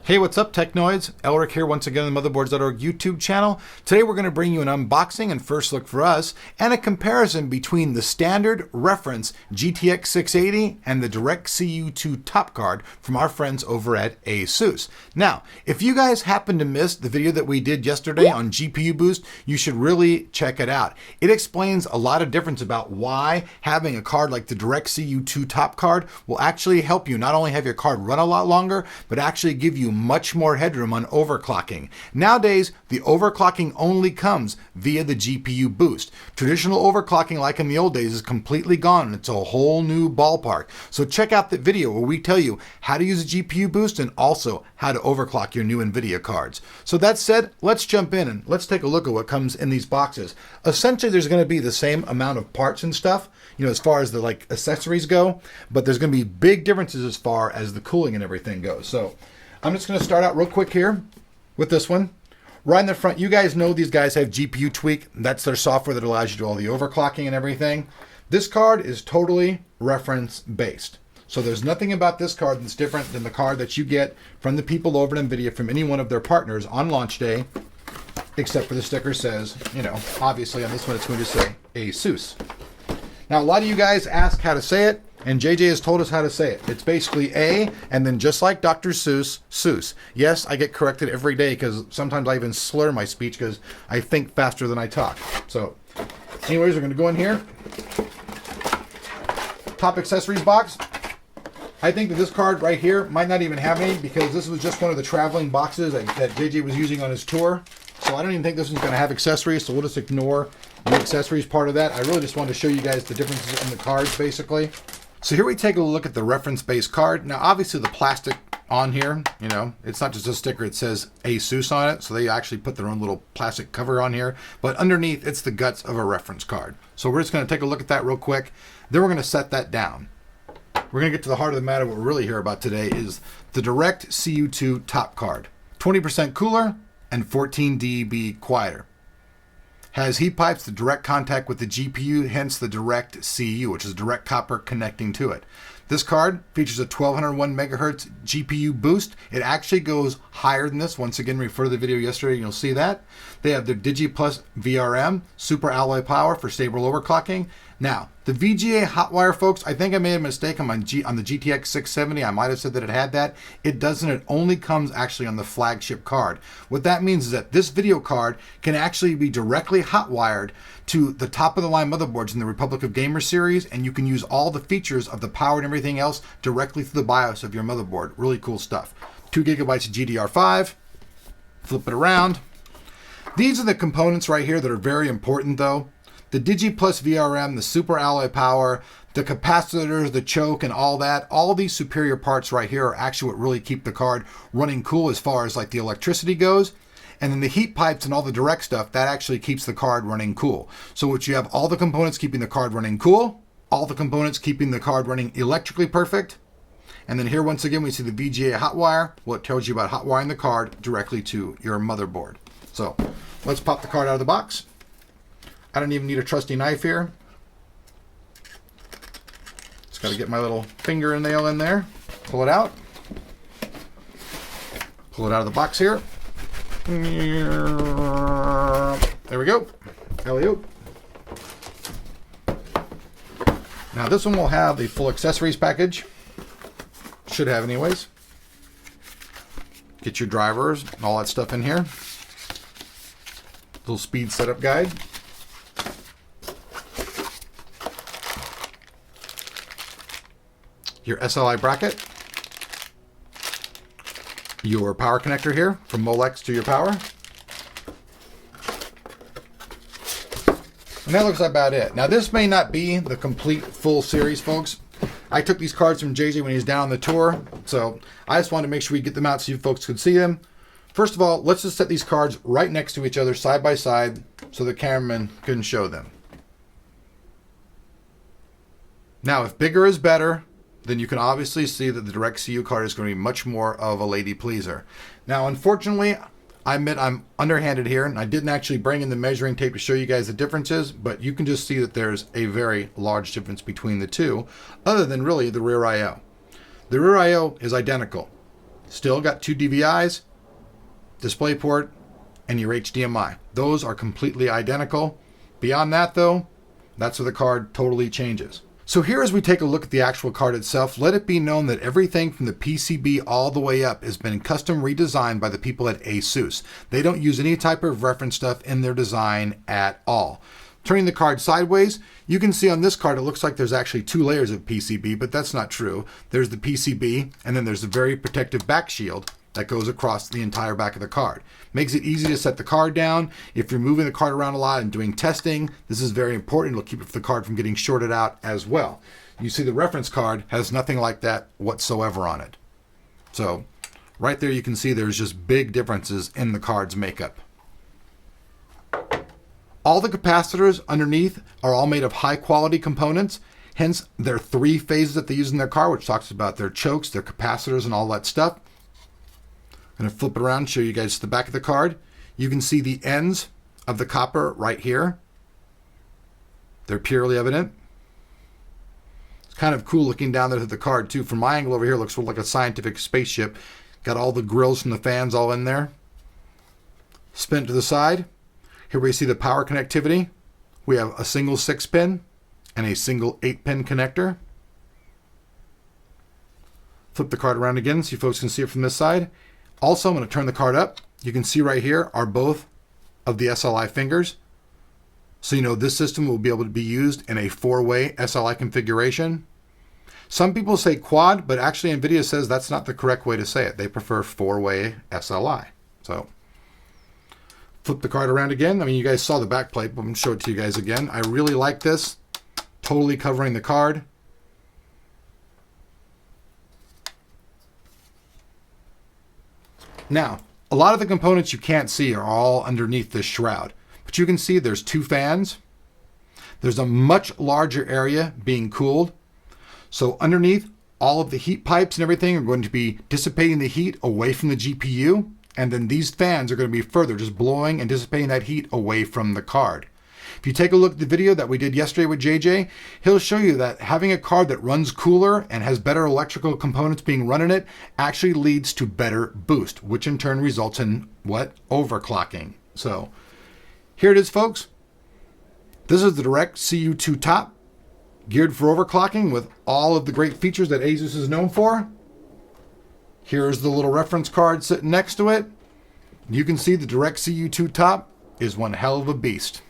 Hey, what's up, Technoids? Elric here once again on the Motherboards.org YouTube channel. Today we're going to bring you an unboxing and first look for us, and a comparison between the standard reference GTX 680 and the DirectCU 2 top card from our friends over at ASUS. Now, if you guys happen to miss the video that we did yesterday on GPU Boost, you should really check it out. It explains a lot of difference about why having a card like the DirectCU 2 top card will actually help you not only have your card run a lot longer, but actually give you much more headroom on overclocking. Nowadays, the overclocking only comes via the GPU boost. Traditional overclocking, like in the old days, is completely gone. It's a whole new ballpark. So check out the video where we tell you how to use a GPU boost and also how to overclock your new NVIDIA cards. So that said, let's jump in and let's take a look at what comes in these boxes. Essentially, there's going to be the same amount of parts and stuff, as far as the accessories go, but there's going to be big differences as far as the cooling and everything goes. So I'm just going to start out real quick here with this one. Right in the front, you guys know these guys have GPU Tweak. That's their software that allows you to do all the overclocking and everything. This card is totally reference based. So there's nothing about this card that's different than the card that you get from the people over at NVIDIA from any one of their partners on launch day, except for the sticker says, obviously on this one it's going to say ASUS. Now a lot of you guys ask how to say it, and JJ has told us how to say it. It's basically A, and then just like Dr. Seuss, Seuss. Yes, I get corrected every day because sometimes I even slur my speech because I think faster than I talk. So, anyways, we're going to go in here. Top accessories box. I think that this card right here might not even have any because this was just one of the traveling boxes that JJ was using on his tour. So I don't even think this one's going to have accessories, so we'll just ignore the accessories part of that. I really just wanted to show you guys the differences in the cards, basically. So here we take a look at the reference-based card. Now, obviously, the plastic on here, it's not just a sticker. It says ASUS on it, so they actually put their own little plastic cover on here. But underneath, it's the guts of a reference card. So we're just going to take a look at that real quick. Then we're going to set that down. We're going to get to the heart of the matter. What we're really here about today is the DirectCU 2 top card. 20% cooler and 14 dB quieter. Has heat pipes to direct contact with the GPU, hence the DirectCU, which is direct copper connecting to it. This card features a 1201 megahertz GPU boost. It actually goes higher than this. Once again, refer to the video yesterday and you'll see that. They have their Digi Plus VRM, super alloy power for stable overclocking. Now, the VGA hotwire, folks, I think I made a mistake on the GTX 670. I might have said that it had that. It doesn't. It only comes actually on the flagship card. What that means is that this video card can actually be directly hotwired to the top-of-the-line motherboards in the Republic of Gamers series, and you can use all the features of the power and everything else directly through the BIOS of your motherboard. Really cool stuff. 2 gigabytes of GDR5. Flip it around. These are the components right here that are very important, though. The Digi Plus VRM, the super alloy power, the capacitors, the choke, and all that. All these superior parts right here are actually what really keep the card running cool as far as like the electricity goes. And then the heat pipes and all the direct stuff, that actually keeps the card running cool. So what you have, all the components keeping the card running cool, all the components keeping the card running electrically perfect. And then here, once again, we see the VGA hotwire. Well, it tells you about hotwiring the card directly to your motherboard. So let's pop the card out of the box. I don't even need a trusty knife here. Just got to get my little finger and nail in there. Pull it out. Pull it out of the box here. There we go. Alley-oop. Now this one will have the full accessories package. Should have anyways. Get your drivers and all that stuff in here. Little speed setup guide. Your SLI bracket, your power connector here from Molex to your power, and that looks about it. Now this may not be the complete full series, folks. I took these cards from JJ when he was down on the tour, so I just wanted to make sure we get them out so you folks could see them. First of all, let's just set these cards right next to each other side by side so the cameraman can show them. Now if bigger is better, then you can obviously see that the DirectCU card is going to be much more of a lady pleaser. Now, unfortunately, I admit I'm underhanded here, and I didn't actually bring in the measuring tape to show you guys the differences, but you can just see that there's a very large difference between the two, other than really the rear I/O. The rear I/O is identical. Still got 2 DVIs, DisplayPort, and your HDMI. Those are completely identical. Beyond that though, that's where the card totally changes. So here as we take a look at the actual card itself, let it be known that everything from the PCB all the way up has been custom redesigned by the people at ASUS. They don't use any type of reference stuff in their design at all. Turning the card sideways, you can see on this card it looks like there's actually 2 layers of PCB, but that's not true. There's the PCB, and then there's a very protective back shield that goes across the entire back of the card. Makes it easy to set the card down. If you're moving the card around a lot and doing testing, this is very important. It'll keep the card from getting shorted out as well. You see the reference card has nothing like that whatsoever on it. So right there you can see there's just big differences in the card's makeup. All the capacitors underneath are all made of high quality components. Hence there are 3 phases that they use in their car, which talks about their chokes, their capacitors, and all that stuff. I'm going to flip it around and show you guys the back of the card. You can see the ends of the copper right here. They're purely evident. It's kind of cool looking down there to the card too. From my angle over here, it looks sort of like a scientific spaceship. Got all the grills from the fans all in there. Spin it to the side. Here we see the power connectivity. We have a single 6-pin and a single 8-pin connector. Flip the card around again so you folks can see it from this side. Also, I'm going to turn the card up. You can see right here are both of the SLI fingers. So you know this system will be able to be used in a 4-way SLI configuration. Some people say quad, but actually NVIDIA says that's not the correct way to say it. They prefer 4-way SLI. So flip the card around again. I mean, you guys saw the back plate, but I'm going to show it to you guys again. I really like this. Totally covering the card. Now, a lot of the components you can't see are all underneath this shroud, but you can see there's 2 fans. There's a much larger area being cooled. So underneath, all of the heat pipes and everything are going to be dissipating the heat away from the GPU. And then these fans are going to be further just blowing and dissipating that heat away from the card. If you take a look at the video that we did yesterday with JJ, he'll show you that having a card that runs cooler and has better electrical components being run in it actually leads to better boost, which in turn results in what? Overclocking. So here it is, folks. This is the DirectCU 2 top, geared for overclocking with all of the great features that ASUS is known for. Here's the little reference card sitting next to it. You can see the DirectCU 2 top is one hell of a beast.